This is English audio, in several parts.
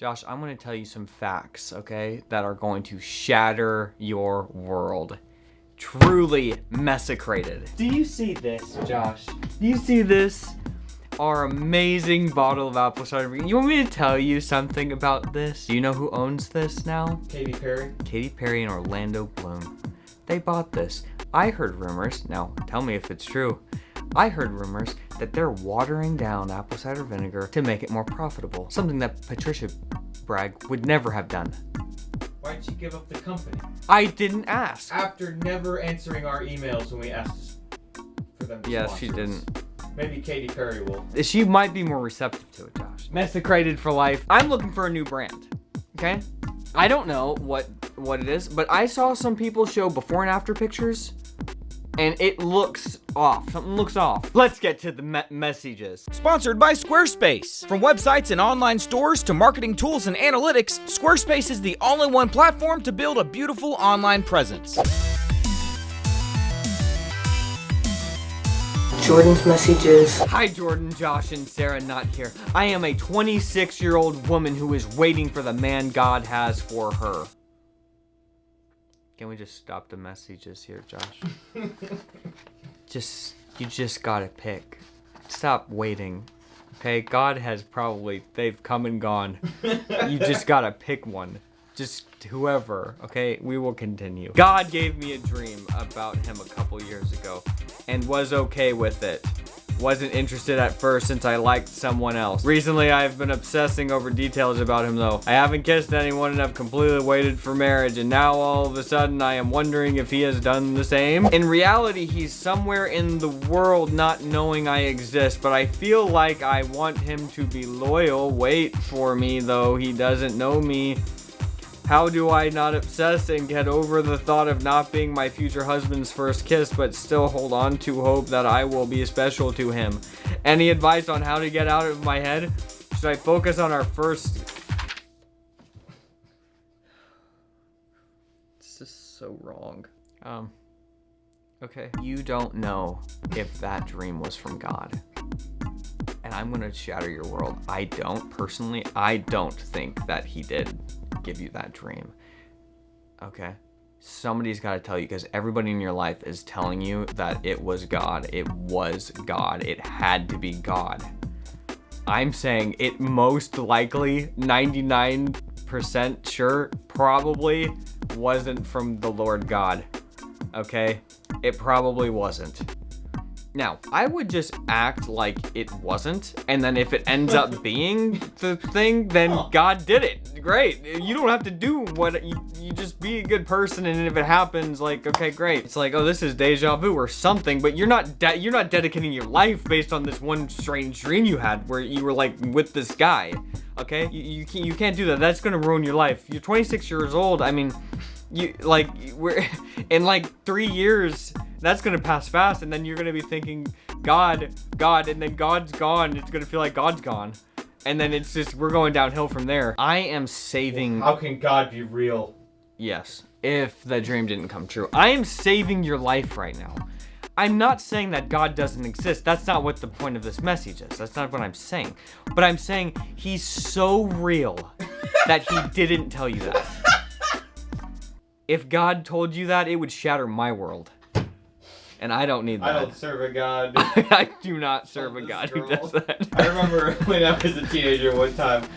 Josh, I'm going to tell you some facts, okay, that are going to shatter your world. Truly massacrated. Do you see this, Josh? Do you see this? Our amazing bottle of apple cider vinegar. You want me to tell you something about this? Do you know who owns this now? Katy Perry. Katy Perry and Orlando Bloom. They bought this. I heard rumors, now tell me if it's true. I heard rumors that they're watering down apple cider vinegar to make it more profitable. Something that Patricia Bragg would never have done. Why'd she give up the company? I didn't ask. After never answering our emails when we asked for them to Yes, sponsor she us. didn't. Maybe Katy Perry will. She might be more receptive to it, Josh. Massacrated for life. I'm looking for a new brand, okay? I don't know what it is, but I saw some people show before and after pictures, and it looks off. Something looks off. Let's get to the messages. Sponsored by Squarespace. From websites and online stores to marketing tools and analytics, Squarespace is the all-in-one platform to build a beautiful online presence. Jordan's messages. Hi Jordan, Josh, and Sarah not here. I am a 26-year-old woman who is waiting for the man God has for her. Can we just stop the messages here, Josh? You just gotta pick. Stop waiting. Okay, God has they've come and gone. You just gotta pick one. Just whoever, okay? We will continue. God gave me a dream about him a couple years ago and was okay with it. Wasn't interested at first since I liked someone else. Recently, I've been obsessing over details about him though. I haven't kissed anyone and have completely waited for marriage, and now all of a sudden I am wondering if he has done the same. In reality, he's somewhere in the world not knowing I exist, but I feel like I want him to be loyal. Wait for me though, he doesn't know me. How do I not obsess and get over the thought of not being my future husband's first kiss, but still hold on to hope that I will be special to him? Any advice on how to get out of my head? Should I focus on our first... This is so wrong. Okay. You don't know if that dream was from God. And I'm gonna shatter your world. I don't think that he did give you that dream. Okay? Somebody's got to tell you, because everybody in your life is telling you that it was God. It was God. It had to be God. I'm saying it most likely, 99% sure, probably wasn't from the Lord God. Okay? It probably wasn't. Now, I would just act like it wasn't, and then if it ends up being the thing, then God did it. Great. You don't have to do what you just be a good person, and if it happens, like, okay, great. It's like, oh, this is deja vu or something, but you're not dedicating your life based on this one strange dream you had where you were like with this guy. Okay? You can't do that. That's gonna ruin your life. You're 26 years old. I mean, we're in like 3 years. That's gonna pass fast, and then you're gonna be thinking, God, and then God's gone. It's gonna feel like God's gone, and then it's just we're going downhill from there. I am saving. How can God be real? Yes, if the dream didn't come true, I am saving your life right now. I'm not saying that God doesn't exist. That's not what the point of this message is. That's not what I'm saying. But I'm saying he's so real that he didn't tell you that. If God told you that, it would shatter my world. And I don't need that. I don't serve a God. I do not serve a God who does that. I remember when I was a teenager one time,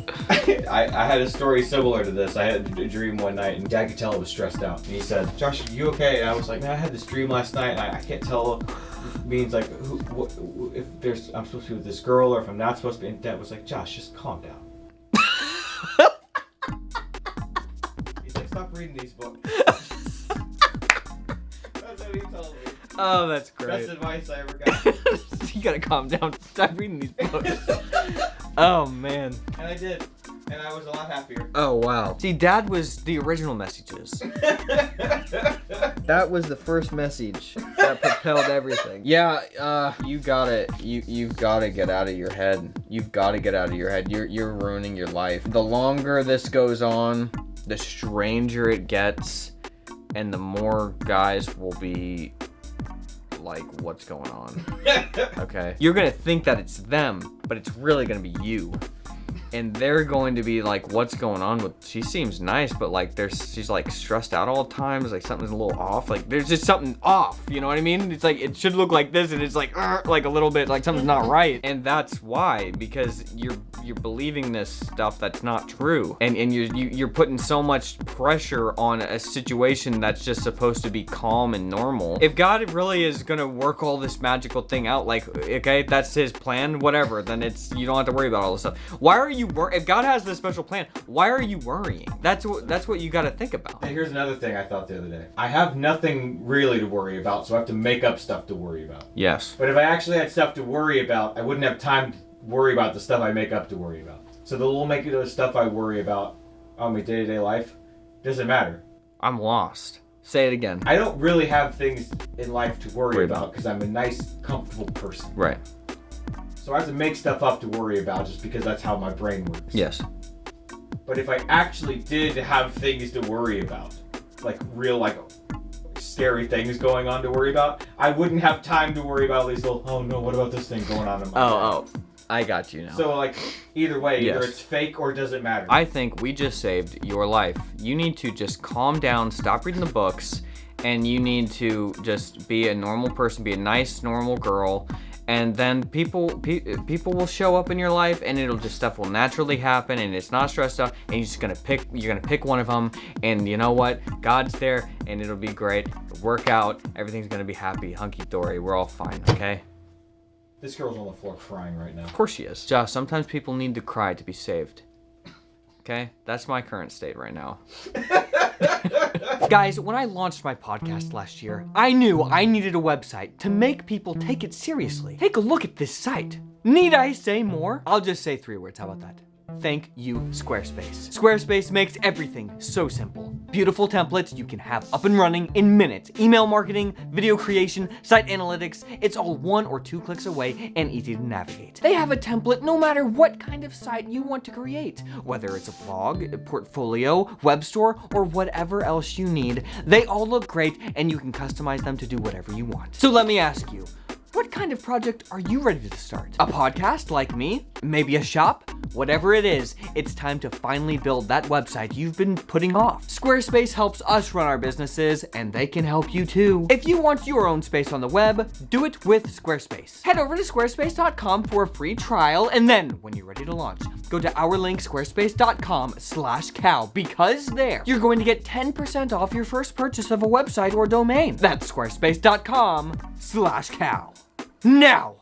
I had a story similar to this. I had a dream one night, and Dad could tell I was stressed out. And he said, "Josh, are you okay?" And I was like, "Man, I had this dream last night, and I can't tell if it means like if I'm supposed to be with this girl or if I'm not supposed to be." And Dad was like, "Josh, just calm down." He's like, "Stop reading these books." That's what he told me. Oh, that's great. Best advice I ever got. You gotta calm down. Stop reading these books. Oh, man. And I did. And I was a lot happier. Oh, wow. See, Dad was the original messages. That was the first message that propelled everything. Yeah, you gotta get out of your head. You've gotta get out of your head. You're ruining your life. The longer this goes on, the stranger it gets, and the more guys will be like, what's going on? Okay? You're gonna think that it's them, but it's really gonna be you. and they're going to be like, what's going on with, she seems nice, but like she's like stressed out all the time. It's like something's a little off. Like there's just something off, you know what I mean? It's like, it should look like this, and it's like a little bit like something's not right. And that's why, because you're believing this stuff that's not true. And you're putting so much pressure on a situation that's just supposed to be calm and normal. If God really is gonna work all this magical thing out, like, okay, that's his plan, whatever, then you don't have to worry about all this stuff. Why are you if God has this special plan, why are you worrying? That's what you got to think about. And here's another thing I thought the other day. I have nothing really to worry about, so I have to make up stuff to worry about. Yes. But if I actually had stuff to worry about, I wouldn't have time to worry about the stuff I make up to worry about. So the little make it stuff I worry about on my day-to-day life doesn't matter. I'm lost. Say it again. I don't really have things in life to worry about because I'm a nice, comfortable person. Right. So I have to make stuff up to worry about just because that's how my brain works. Yes. But if I actually did have things to worry about, like real, like scary things going on to worry about, I wouldn't have time to worry about these little, oh no, what about this thing going on in my Oh, I got you now. So like, either way, either Yes. it's fake or it doesn't matter. I think we just saved your life. You need to just calm down, stop reading the books, and you need to just be a normal person, be a nice, normal girl, and then people will show up in your life, and stuff will naturally happen, and it's not stressed out, and you're gonna pick one of them, and you know what? God's there, and it'll be great. It'll work out. Everything's gonna be happy, hunky-dory. We're all fine, okay? This girl's on the floor crying right now. Of course she is. Josh, sometimes people need to cry to be saved. Okay? That's my current state right now. Guys, when I launched my podcast last year, I knew I needed a website to make people take it seriously. Take a look at this site. Need I say more? I'll just say 3 words. How about that? Thank you, Squarespace. Squarespace makes everything so simple. Beautiful templates you can have up and running in minutes. Email marketing, video creation, site analytics. It's all 1 or 2 clicks away and easy to navigate. They have a template no matter what kind of site you want to create. Whether it's a blog, a portfolio, web store, or whatever else you need, they all look great and you can customize them to do whatever you want. So let me ask you, what kind of project are you ready to start? A podcast like me? Maybe a shop? Whatever it is, it's time to finally build that website you've been putting off. Squarespace helps us run our businesses, and they can help you too. If you want your own space on the web, do it with Squarespace. Head over to squarespace.com for a free trial, and then when you're ready to launch, go to our link squarespace.com/cow, because there you're going to get 10% off your first purchase of a website or domain. That's squarespace.com/cow. Now,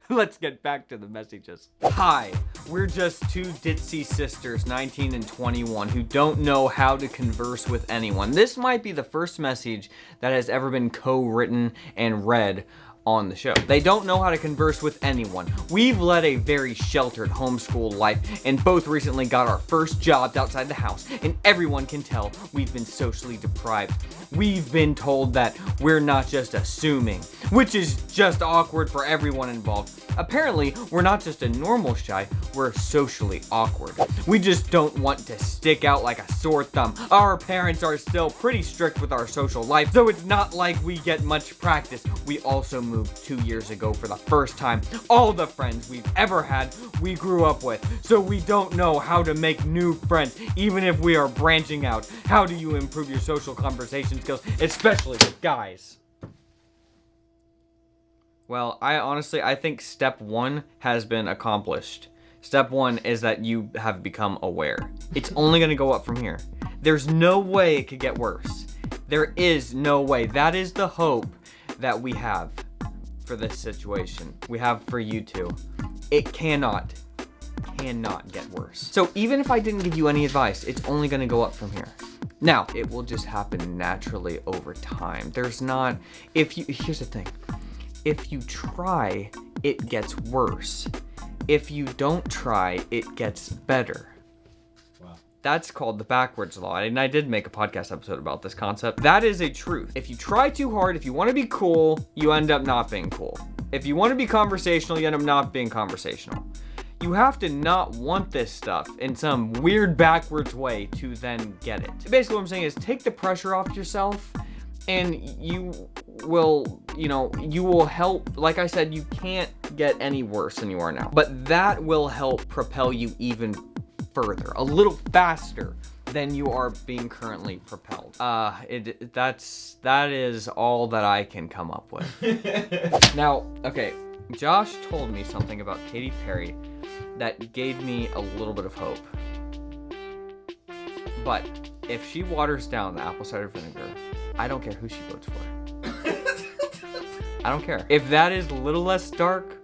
let's get back to the messages. Hi, we're just 2 ditzy sisters, 19 and 21, who don't know how to converse with anyone. This might be the first message that has ever been co-written and read on the show. They don't know how to converse with anyone. We've led a very sheltered homeschool life and both recently got our first jobs outside the house, and everyone can tell we've been socially deprived. We've been told that we're not just assuming, which is just awkward for everyone involved. Apparently, we're not just a normal shy, we're socially awkward. We just don't want to stick out like a sore thumb. Our parents are still pretty strict with our social life, so it's not like we get much practice. We also moved 2 years ago for the first time. All the friends we've ever had, we grew up with, so we don't know how to make new friends, even if we are branching out. How do you improve your social conversation skills, especially with guys? Well, I think step 1 has been accomplished. Step 1 is that you have become aware. It's only going to go up from here. There's no way it could get worse. There is no way. That is the hope that we have for this situation. We have for you two. It cannot get worse. So even if I didn't give you any advice, it's only going to go up from here. Now, it will just happen naturally over time. Here's the thing. If you try, it gets worse. If you don't try, it gets better. Wow. That's called the backwards law, and I did make a podcast episode about this concept. That is a truth. If you try too hard, if you want to be cool, you end up not being cool. If you want to be conversational, you end up not being conversational. You have to not want this stuff in some weird backwards way to then get it. Basically what I'm saying is take the pressure off yourself, and you will, you will help. Like I said, you can't get any worse than you are now. But that will help propel you even further, a little faster than you are being currently propelled. That is all that I can come up with. Now, okay, Josh told me something about Katy Perry that gave me a little bit of hope. But if she waters down the apple cider vinegar, I don't care who she votes for. I don't care. If that is a little less dark,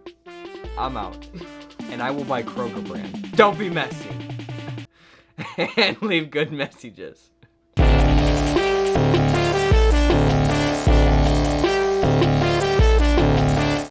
I'm out. And I will buy Kroger brand. Don't be messy. And leave good messages.